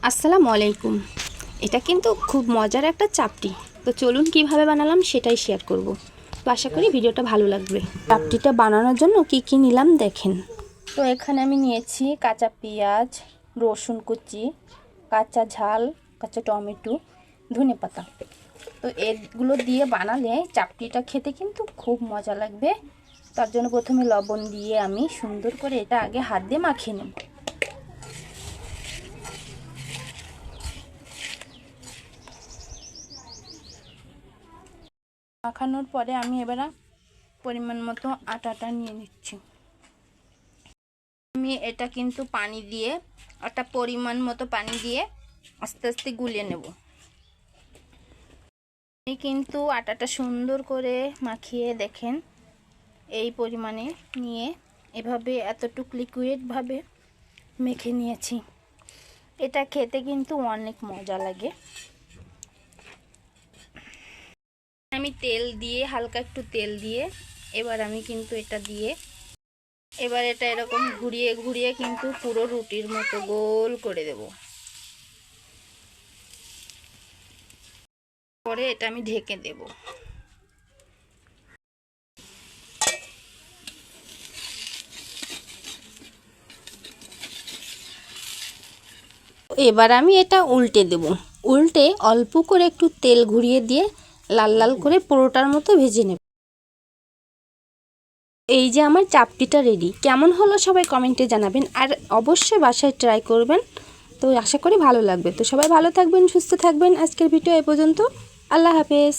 আসসালামু আলাইকুম। এটা কিন্তু খুব মজার একটা চাপটি। তো চলুন কিভাবে বানালাম সেটাই শেয়ার করব। তো আশা করি ভিডিওটা ভালো লাগবে। চাপটিটা বানানোর জন্য কি কি নিলাম দেখেন। তো এখানে আমি নিয়েছি কাঁচা পেঁয়াজ, রসুন কুচি, কাঁচা ঝাল, কাঁচা টমেটো, ধনেপাতা। তো এগুলো দিয়ে বানালে চাপটিটা খেতে কিন্তু খুব মজা লাগবে। তার জন্য প্রথমে লবণ দিয়ে আমি সুন্দর করে এটা আগে হাত দিয়ে মাখিয়ে নেব। মাখানোর পরে আমি এবার পরিমাণ মতো আটাটা নিয়ে নিচ্ছি। আমি এটা কিন্তু পানি দিয়ে একটা পরিমাণ মতো পানি দিয়ে আস্তে আস্তে গুলিয়ে নেব। আমি কিন্তু আটাটা সুন্দর করে মাখিয়ে দেখেন এই পরিমাণে নিয়ে এভাবে এতটুকু লিকুইডভাবে মেখে নিয়েছি। এটা খেতে কিন্তু অনেক মজা লাগে। আমি তেল দিয়ে হালকা একটু তেল দিয়ে এবার আমি কিন্তু এটা দিয়ে এবার এটা এরকম ঘুরিয়ে ঘুরিয়ে কিন্তু পুরো রুটির মতো গোল করে দেব। পরে এটা আমি ঢেকে দেব। এবার আমি এটা উল্টে দেব। উল্টে অল্প করে একটু তেল ঘুরিয়ে দিয়ে লাল লাল করে পুরোটার মতো ভেজে নেব। এই যে আমার চাপটিটা রেডি। কেমন হলো সবাই কমেন্টে জানাবেন, আর অবশ্যই বাসায় ট্রাই করবেন। তো আশা করি ভালো লাগবে। তো সবাই ভালো থাকবেন, সুস্থ থাকবেন। আজকের ভিডিও এই পর্যন্ত। আল্লাহ হাফেজ।